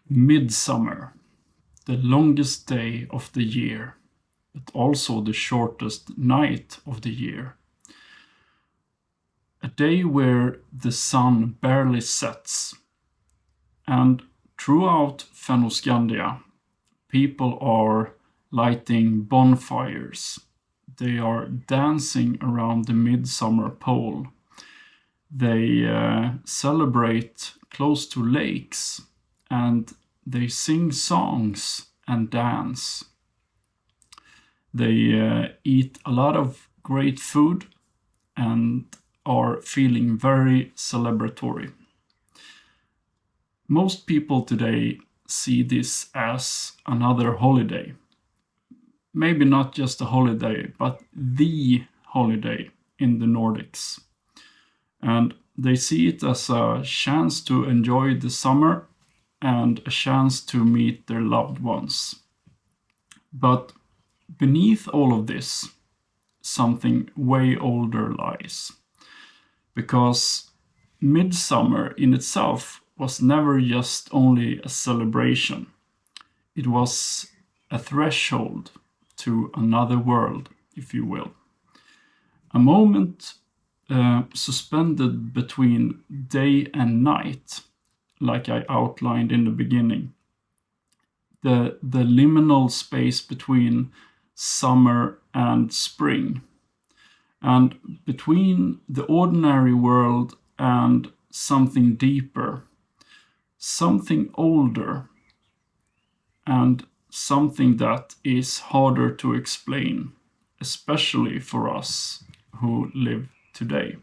Midsummer, the longest day of the year, but also the shortest night of the year. A day where the sun barely sets, and throughout Fennoscandia, people are lighting bonfires. They are dancing around the midsummer pole. They celebrate close to lakes, and they sing songs and dance. They eat a lot of great food and are feeling very celebratory. Most people today see this as another holiday. Maybe not just a holiday, but the holiday in the Nordics. And they see it as a chance to enjoy the summer and a chance to meet their loved ones. But beneath all of this, something way older lies. Because Midsummer in itself was never just only a celebration. It was a threshold to another world, if you will. A moment suspended between day and night, like I outlined in the beginning. The liminal space between summer and spring. And between the ordinary world and something deeper, something older, and something that is harder to explain, especially for us who live today.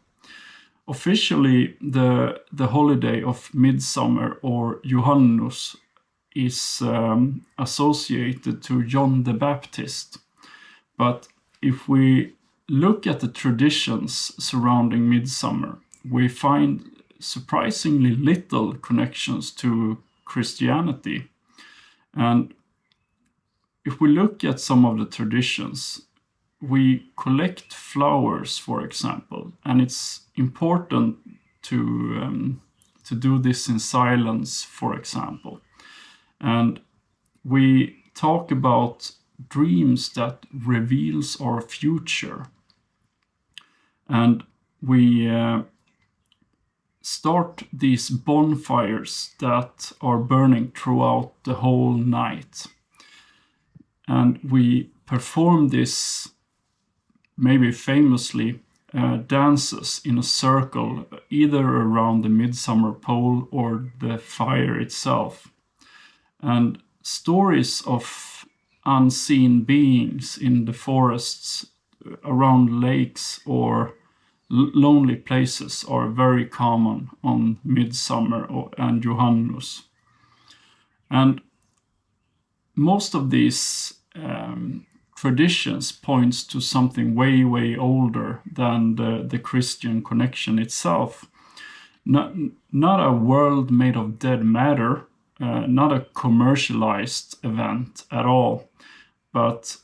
Officially, the holiday of Midsummer or Juhannus is associated to John the Baptist. But if we look at the traditions surrounding Midsummer, we find surprisingly little connections to Christianity. And if we look at some of the traditions, we collect flowers, for example, and it's important to do this in silence, for example. And we talk about dreams that reveals our future. And we start these bonfires that are burning throughout the whole night. And we perform this, maybe famously, dances in a circle, either around the midsummer pole or the fire itself. And stories of unseen beings in the forests, around lakes or lonely places are very common on Midsummer and Juhannus. And most of these traditions points to something way, way older than the Christian connection itself. Not a world made of dead matter, not a commercialized event at all, but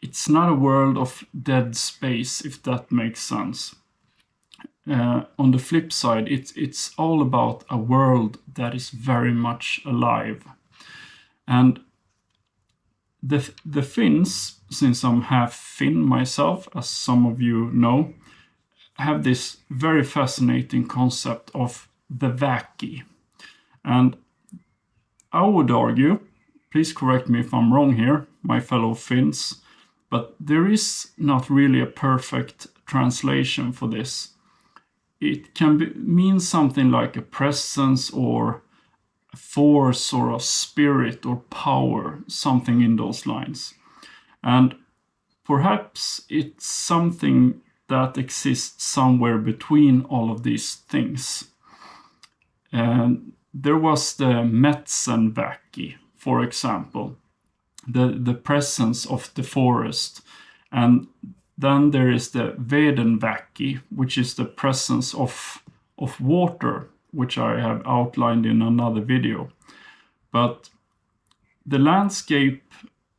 it's not a world of dead space, if that makes sense. On the flip side, it's all about a world that is very much alive. And the Finns, since I'm half Finn myself, as some of you know, have this very fascinating concept of the väki. And I would argue, please correct me if I'm wrong here, my fellow Finns, but there is not really a perfect translation for this. It can mean something like a presence or a force or a spirit or power, something in those lines. And perhaps it's something that exists somewhere between all of these things. And there was the Metsen väki, for example, the presence of the forest. And then there is the veden väki, which is the presence of water, which I have outlined in another video. But the landscape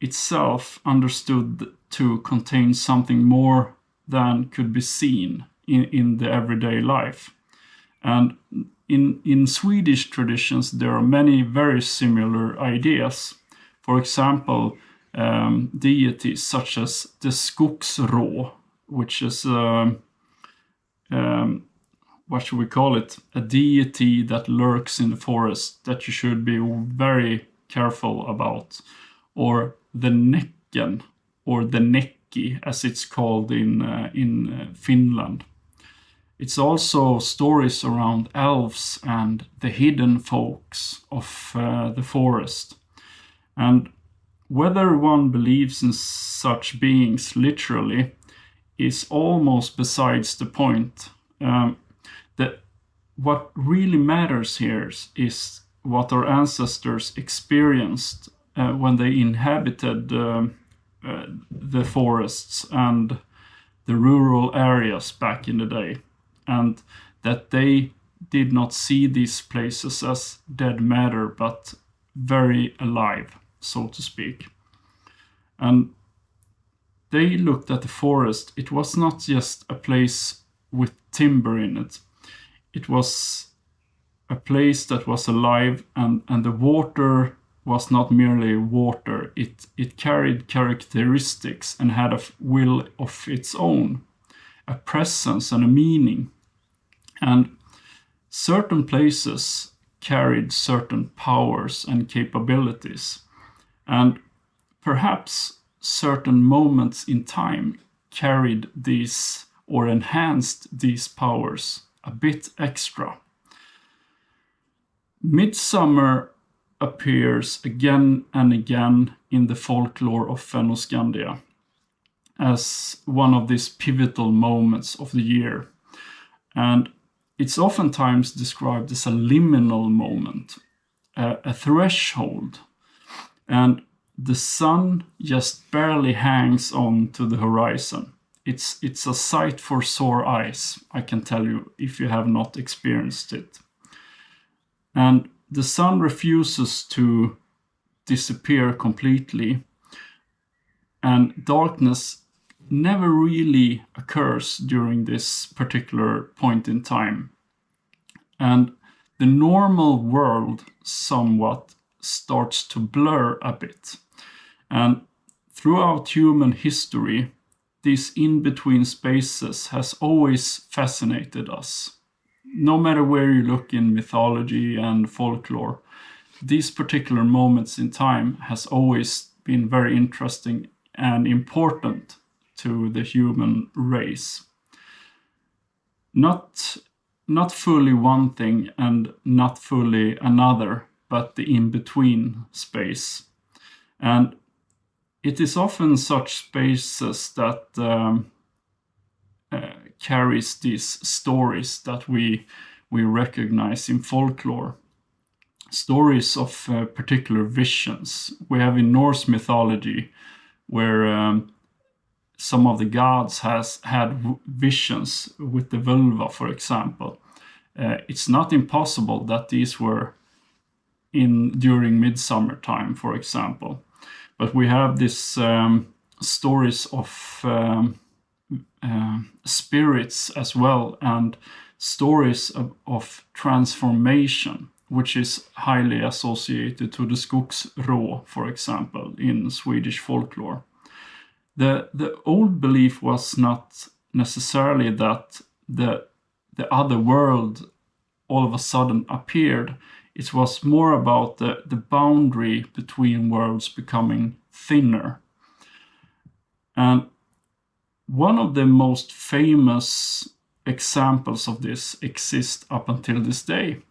itself understood to contain something more than could be seen in the everyday life. And in Swedish traditions, there are many very similar ideas. For example, deities such as the Skogsrå, which is, what should we call it? A deity that lurks in the forest that you should be very careful about. Or the Näcken, or the Näkki, as it's called in Finland. It's also stories around elves and the hidden folks of the forest. And whether one believes in such beings literally is almost besides the point. What really matters here is what our ancestors experienced when they inhabited the forests and the rural areas back in the day, and that they did not see these places as dead matter, but very alive, so to speak. And they looked at the forest. It was not just a place with timber in it. It was a place that was alive, and the water was not merely water. It carried characteristics and had a will of its own, a presence and a meaning. And certain places carried certain powers and capabilities. And perhaps certain moments in time carried these or enhanced these powers a bit extra. Midsummer appears again and again in the folklore of Fennoscandia as one of these pivotal moments of the year. And it's oftentimes described as a liminal moment, a threshold. And the sun just barely hangs on to the horizon. It's a sight for sore eyes, I can tell you, if you have not experienced it. And the sun refuses to disappear completely, and darkness never really occurs during this particular point in time. And the normal world somewhat starts to blur a bit. And throughout human history, these in-between spaces has always fascinated us. No matter where you look in mythology and folklore, these particular moments in time has always been very interesting and important to the human race. Not fully one thing and not fully another, but the in-between space. And it is often such spaces that carries these stories that we recognize in folklore. Stories of particular visions. We have in Norse mythology where some of the gods had visions with the vulva, for example. It's not impossible that these were during midsummer time, for example. But we have this stories of spirits as well, and stories of transformation, which is highly associated to the Skogsrå, for example, in Swedish folklore. The old belief was not necessarily that the other world all of a sudden appeared. It was more about the boundary between worlds becoming thinner. And one of the most famous examples of this exists up until this day.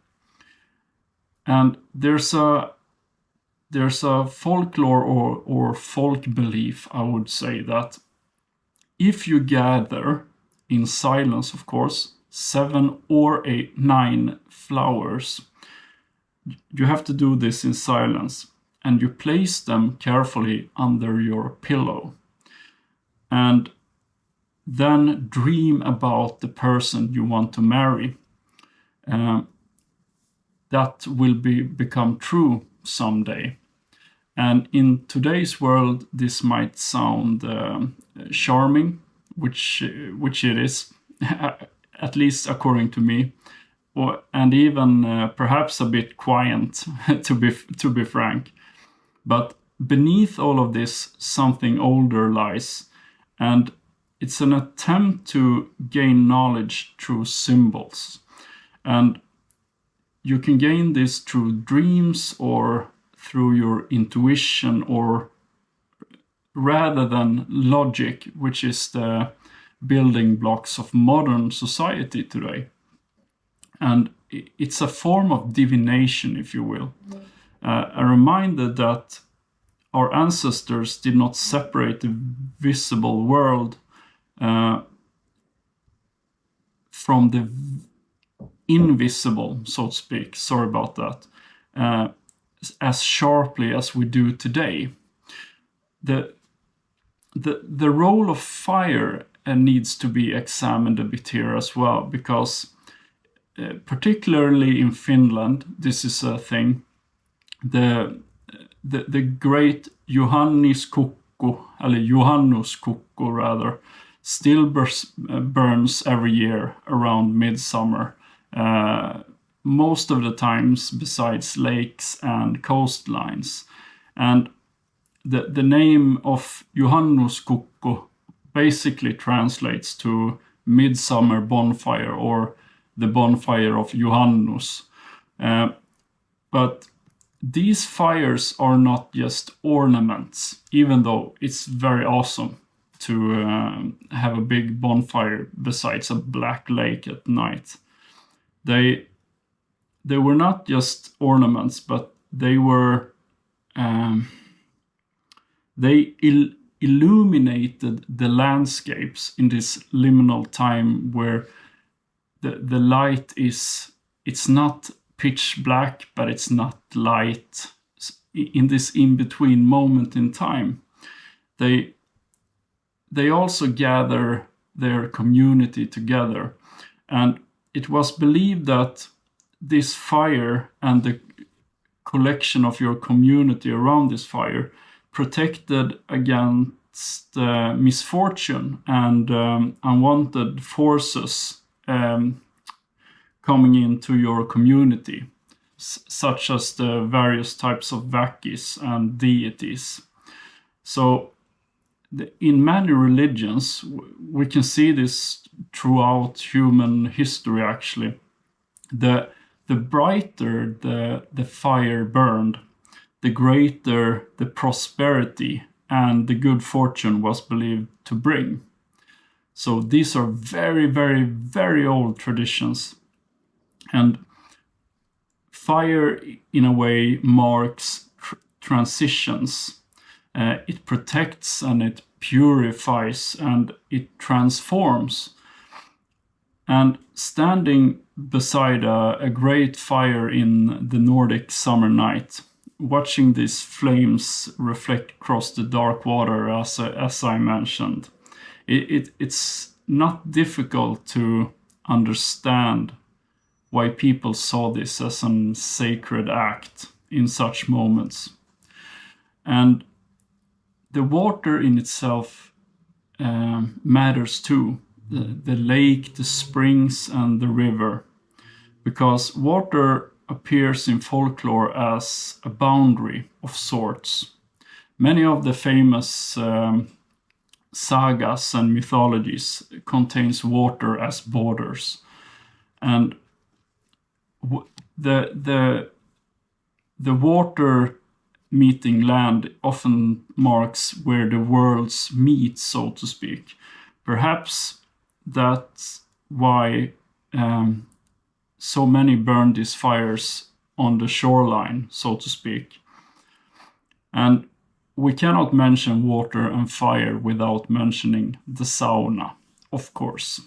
And there's a folklore or folk belief, I would say, that if you gather in silence, of course, 7 or 9 flowers, you have to do this in silence, and you place them carefully under your pillow. And then dream about the person you want to marry. That will become true someday. And in today's world, this might sound charming, which it is, at least according to me, and even perhaps a bit quiet, to be frank. But beneath all of this, something older lies, and it's an attempt to gain knowledge through symbols. And you can gain this through dreams or through your intuition, or rather than logic, which is the building blocks of modern society today. And it's a form of divination, if you will. A reminder that our ancestors did not separate the visible world from the invisible, so to speak. Sorry about that. As sharply as we do today. The role of fire needs to be examined a bit here as well, because particularly in Finland, this is a thing. The great Juhannuskukko rather, still burns every year around Midsummer. Most of the times besides lakes and coastlines. And the name of Juhannuskukko basically translates to midsummer bonfire, or the bonfire of Juhannus. But these fires are not just ornaments, even though it's very awesome to have a big bonfire besides a black lake at night. They were not just ornaments, but they were illuminated the landscapes in this liminal time where the light it's not pitch black, but it's not light. In this in-between moment in time, they also gather their community together. And it was believed that this fire and the collection of your community around this fire protected against misfortune and unwanted forces coming into your community, such as the various types of väkis and deities. So in many religions, we can see this throughout human history, actually. The brighter the fire burned, the greater the prosperity and the good fortune was believed to bring. So these are very, very, very old traditions. And fire, in a way, marks transitions. It protects and it purifies and it transforms. And standing beside a great fire in the Nordic summer night, watching these flames reflect across the dark water, as I mentioned, it's not difficult to understand why people saw this as a sacred act in such moments. And the water in itself matters too. The lake, the springs, and the river, because water appears in folklore as a boundary of sorts. Many of the famous sagas and mythologies contains water as borders, and the water meeting land often marks where the worlds meet, so to speak. Perhaps that's why so many burn these fires on the shoreline, so to speak. And we cannot mention water and fire without mentioning the sauna, of course.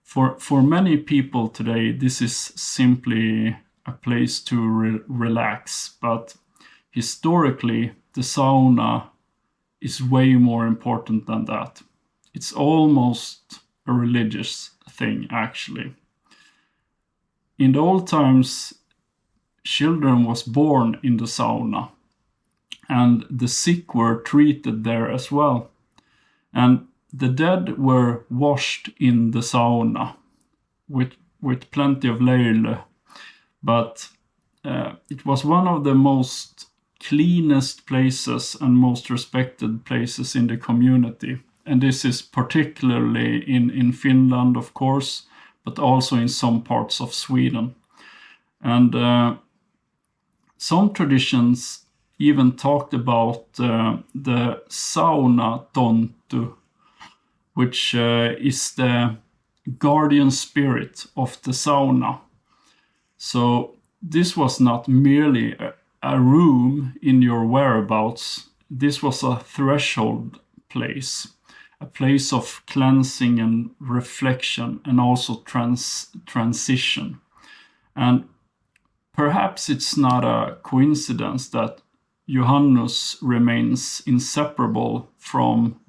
For many people today, this is simply a place to relax, but historically, the sauna is way more important than that. It's almost a religious thing, actually. In the old times, children was born in the sauna. and the sick were treated there as well. And the dead were washed in the sauna with plenty of leirlö, but it was one of the most cleanest places and most respected places in the community. And this is particularly in Finland, of course, but also in some parts of Sweden. And some traditions even talked about the sauna tontu, which is the guardian spirit of the sauna. So this was not merely a room in your whereabouts. This was a threshold place, a place of cleansing and reflection, and also transition. And perhaps it's not a coincidence that Juhannus remains inseparable from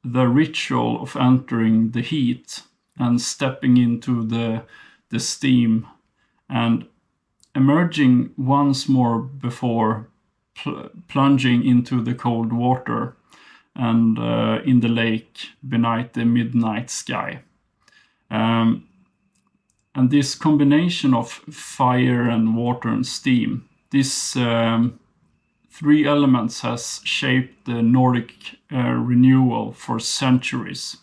the ritual of entering the heat and stepping into the steam and emerging once more before plunging into the cold water and in the lake beneath the midnight sky. And this combination of fire and water and steam, these three elements has shaped the Nordic renewal for centuries.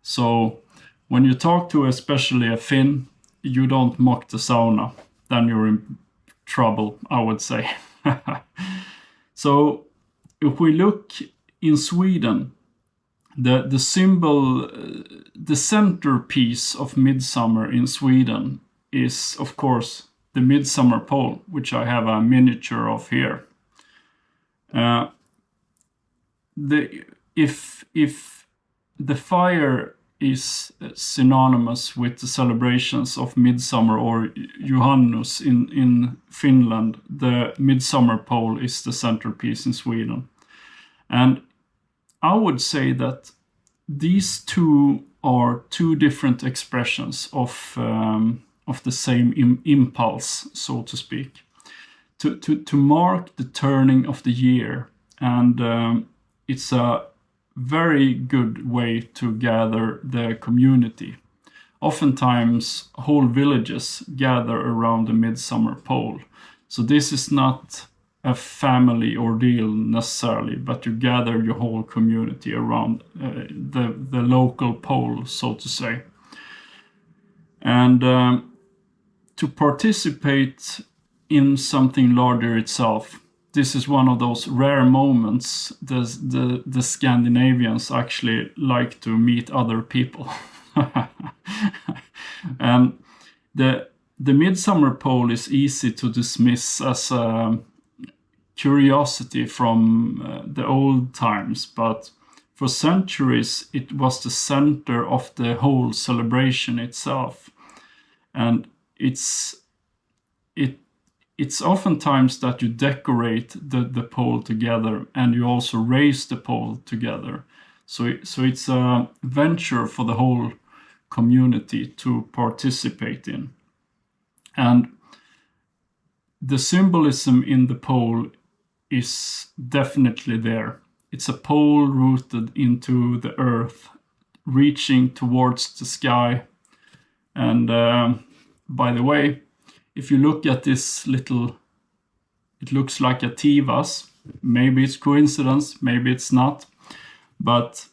So when you talk to especially a Finn, you don't mock the sauna, then you're in trouble, I would say. So if we look in Sweden, the symbol, the centerpiece of Midsummer in Sweden is, of course, the Midsummer pole, which I have a miniature of here. If the fire is synonymous with the celebrations of Midsummer or Juhannus in Finland, the Midsummer pole is the centerpiece in Sweden. And I would say that these two are two different expressions of the same impulse, so to speak, to mark the turning of the year. And it's a very good way to gather the community. Oftentimes, whole villages gather around the Midsummer pole. So this is not a family ordeal necessarily, but you gather your whole community around the local pole, so to say. And to participate in something larger itself, this is one of those rare moments the Scandinavians actually like to meet other people. And the Midsummer pole is easy to dismiss as a curiosity from the old times, but for centuries it was the center of the whole celebration itself. And it's oftentimes that you decorate the pole together, and you also raise the pole together. So it's a venture for the whole community to participate in. And the symbolism in the pole is definitely there. It's a pole rooted into the earth, reaching towards the sky. And by the way, if you look at this little, it looks like a tivas. Maybe it's coincidence, maybe it's not. But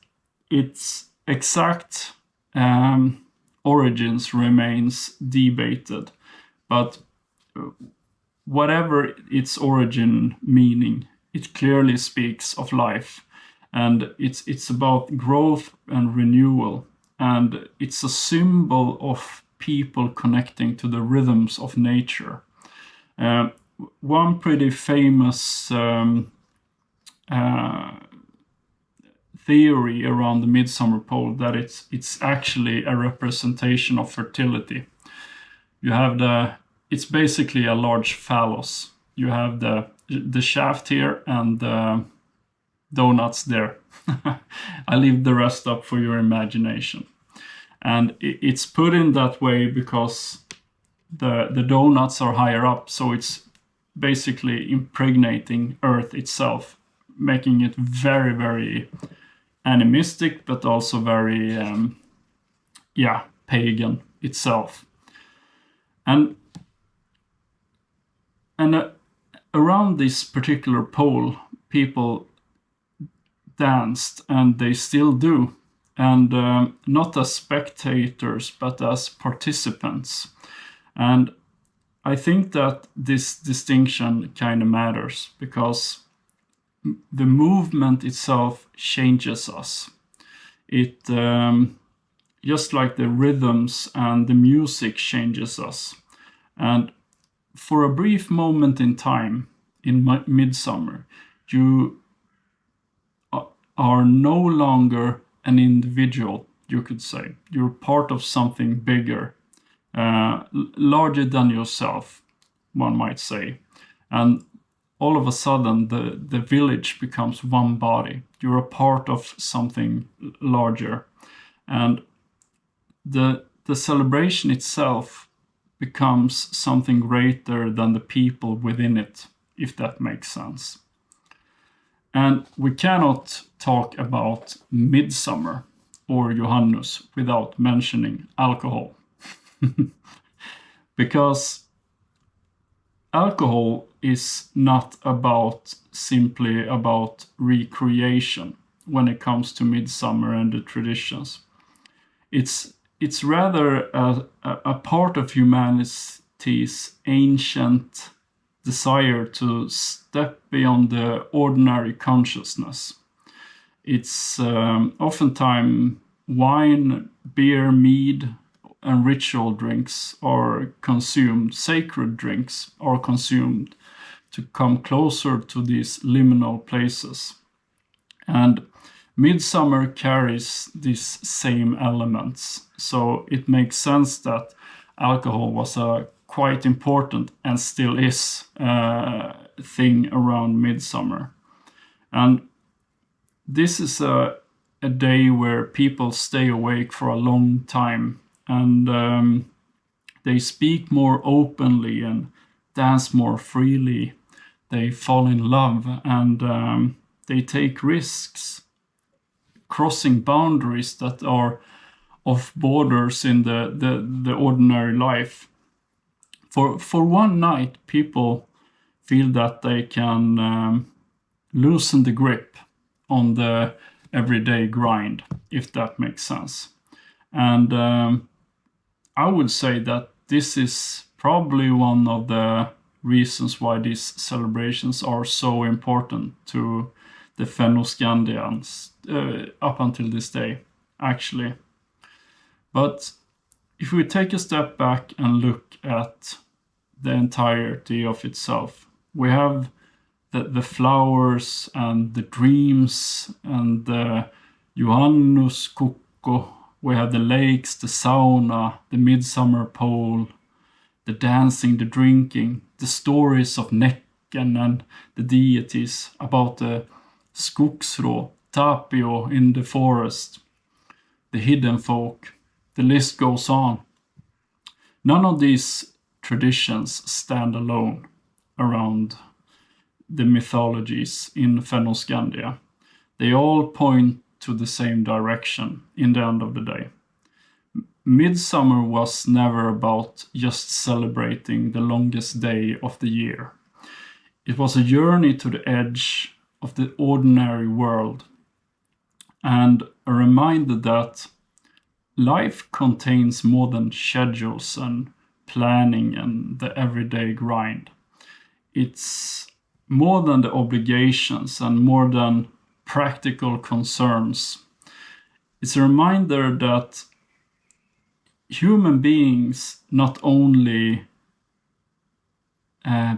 its exact origins remains debated. But whatever its origin meaning, it clearly speaks of life. And it's about growth and renewal. And it's a symbol of people connecting to the rhythms of nature. One pretty famous theory around the Midsummer pole that it's actually a representation of fertility. You have it's basically a large phallus. You have the shaft here and the donuts there. I leave the rest up for your imagination. And it's put in that way because the donuts are higher up, so it's basically impregnating Earth itself, making it very, very animistic, but also very, pagan itself. And around this particular pole, people danced, and they still do, and not as spectators, but as participants. And I think that this distinction kind of matters, because the movement itself changes us. It, just like the rhythms and the music changes us. And for a brief moment in time, in Midsummer, you are no longer an individual, you could say. You're part of something bigger, larger than yourself, one might say. And all of a sudden, the village becomes one body. You're a part of something larger. And the celebration itself becomes something greater than the people within it, if that makes sense. And we cannot talk about Midsummer or Juhannus without mentioning alcohol. Because alcohol is not simply about recreation when it comes to Midsummer and the traditions. It's rather a part of humanity's ancient desire to step beyond the ordinary consciousness. It's oftentimes wine, beer, mead, and ritual drinks are consumed, sacred drinks are consumed to come closer to these liminal places. And Midsummer carries these same elements, so it makes sense that alcohol was a quite important, and still is, thing around Midsummer. And this is a day where people stay awake for a long time, and they speak more openly and dance more freely. They fall in love, and they take risks, crossing boundaries that are off borders in the ordinary life. For one night, people feel that they can loosen the grip on the everyday grind, if that makes sense. And I would say that this is probably one of the reasons why these celebrations are so important to the Fennoscandians up until this day, actually. But if we take a step back and look at the entirety of itself, we have the flowers and the dreams and the Juhannus kukko. We have the lakes, the sauna, the midsummer pole, the dancing, the drinking, the stories of Näcken and the deities, about the Skogsrå, Tapio in the forest, the hidden folk. The list goes on. None of these traditions stand alone around the mythologies in Fennoscandia. They all point to the same direction in the end of the day. Midsummer was never about just celebrating the longest day of the year. It was a journey to the edge of the ordinary world, and a reminder that life contains more than schedules and planning and the everyday grind. It's more than the obligations and more than practical concerns. It's a reminder that human beings not only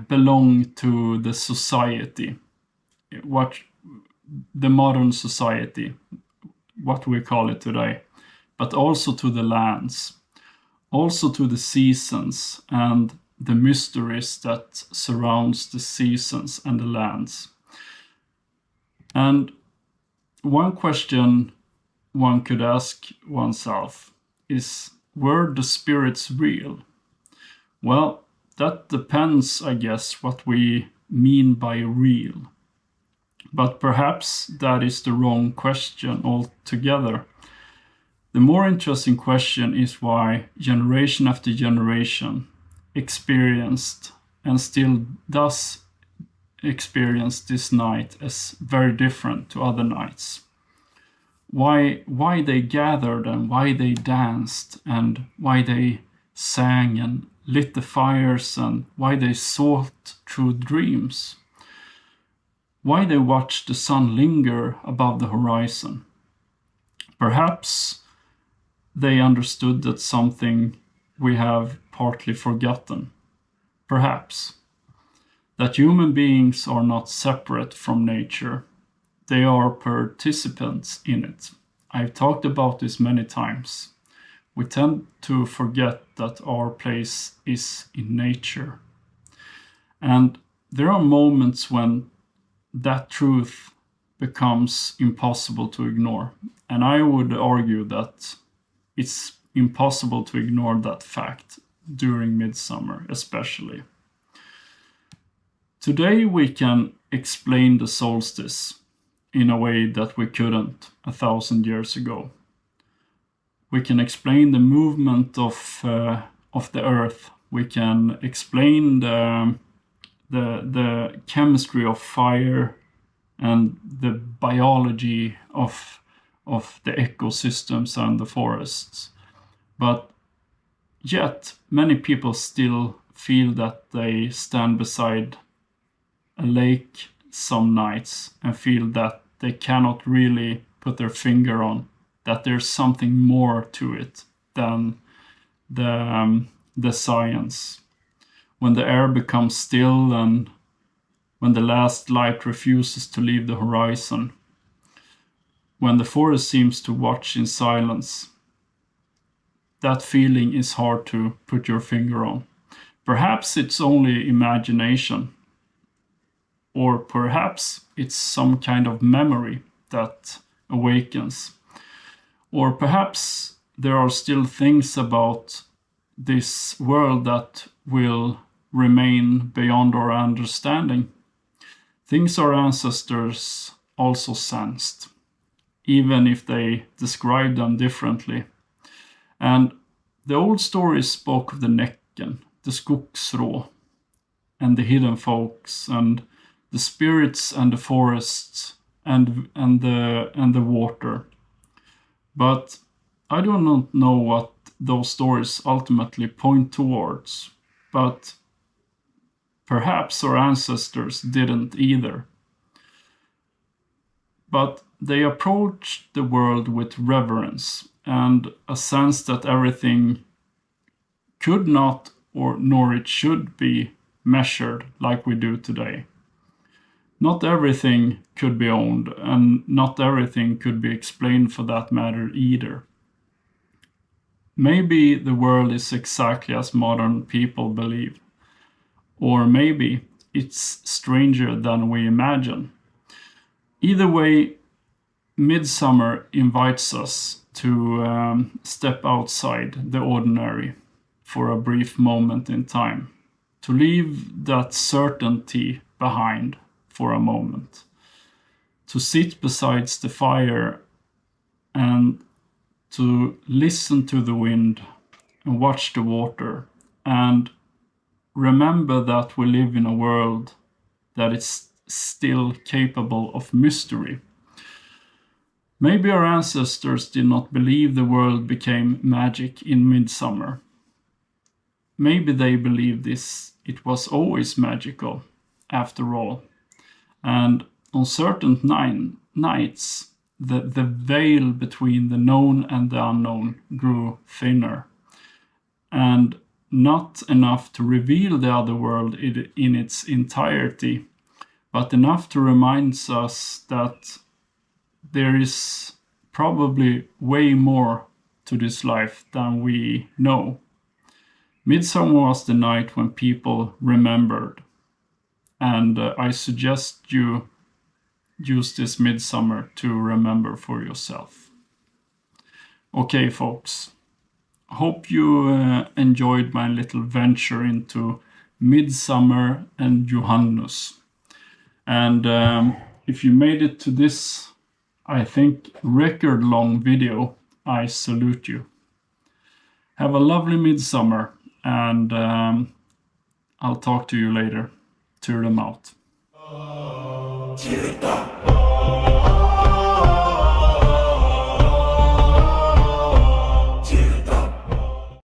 belong to the society, the modern society, what we call it today, but also to the lands, also to the seasons and the mysteries that surrounds the seasons and the lands. And one question one could ask oneself is, were the spirits real? Well, that depends, I guess, what we mean by real. But perhaps that is the wrong question altogether. The more interesting question is why generation after generation experienced and still does experience this night as very different to other nights. Why they gathered and why they danced and why they sang and lit the fires and why they sought through dreams. Why they watched the sun linger above the horizon. Perhaps they understood that something we have partly forgotten. Perhaps that human beings are not separate from nature. They are participants in it. I've talked about this many times. We tend to forget that our place is in nature. And there are moments when that truth becomes impossible to ignore. And I would argue that it's impossible to ignore that fact during Midsummer, especially. Today we can explain the solstice in a way that we couldn't 1,000 years ago. We can explain the movement of the earth. We can explain the chemistry of fire and the biology of the ecosystems and the forests. But yet, many people still feel that they stand beside a lake some nights and feel that they cannot really put their finger on, that there's something more to it than the science. When the air becomes still and when the last light refuses to leave the horizon, when the forest seems to watch in silence, that feeling is hard to put your finger on. Perhaps it's only imagination, or perhaps it's some kind of memory that awakens. Or perhaps there are still things about this world that will remain beyond our understanding. Things our ancestors also sensed, even if they described them differently. And the old stories spoke of the Näcken, the Skogsrå, and the hidden folks, and the spirits and the forests, and the water. But I do not know what those stories ultimately point towards, but perhaps our ancestors didn't either. But they approached the world with reverence and a sense that everything could not, or nor it should be, measured like we do today. Not everything could be owned, and not everything could be explained for that matter either. Maybe the world is exactly as modern people believe, or maybe it's stranger than we imagine. Either way, Midsummer invites us to step outside the ordinary for a brief moment in time, to leave that certainty behind for a moment, to sit beside the fire and to listen to the wind and watch the water and remember that we live in a world that is still capable of mystery. Maybe our ancestors did not believe the world became magic in Midsummer. Maybe they believed it was always magical, after all. And on certain nights, the veil between the known and the unknown grew thinner. And not enough to reveal the other world in its entirety, but enough to remind us that there is probably way more to this life than we know. Midsummer was the night when people remembered. And I suggest you use this Midsummer to remember for yourself. Okay, folks. Hope you enjoyed my little venture into Midsummer and Juhannus. And if you made it to this, I think, record-long video, I salute you. Have a lovely midsummer, and I'll talk to you later. Tyrdom out.